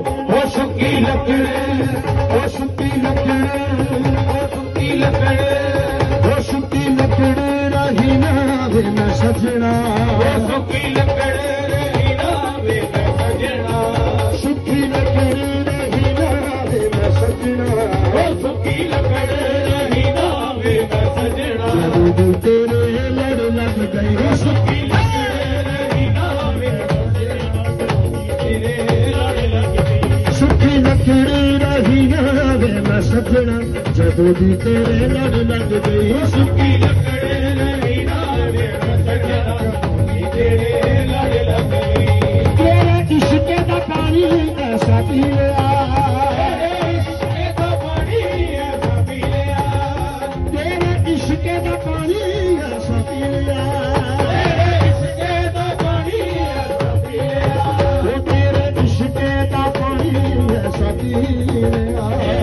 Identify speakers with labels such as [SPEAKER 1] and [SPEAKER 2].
[SPEAKER 1] ओ सुकी लकड़ ओ सुकी लकड़ ओ सुकी लकड़ ओ सुकी लकड़ रही ना वे मैं सजना ओ सुकी लकड़ रही ना वे मैं सजना सुकी लकड़ रही ना वे मैं सजना ओ सुकी लकड़ रही ना वे मैं सजना जब तेरे लड़ लग गई ओ सुकी लकड़ रही ना वे तेरे लड़ लग गई सुकी लकड़ रही ना वे मैं सजना जदों दी तेरे लड़ लग गई ओ सुकी लकड़ रही ना वे मैं सजना तेरे लड़ लग गई तेरे इश्क दा पानी ऐसा पी लिया तेरे इश्क दा पानी ऐसा पी लिया तेरे इश्क दा पानी ऐसा पी लिया तेरे इश्क दा पानी ऐसा पी लिया ओ तेरे इश्क दा पानी ऐसा पी लिया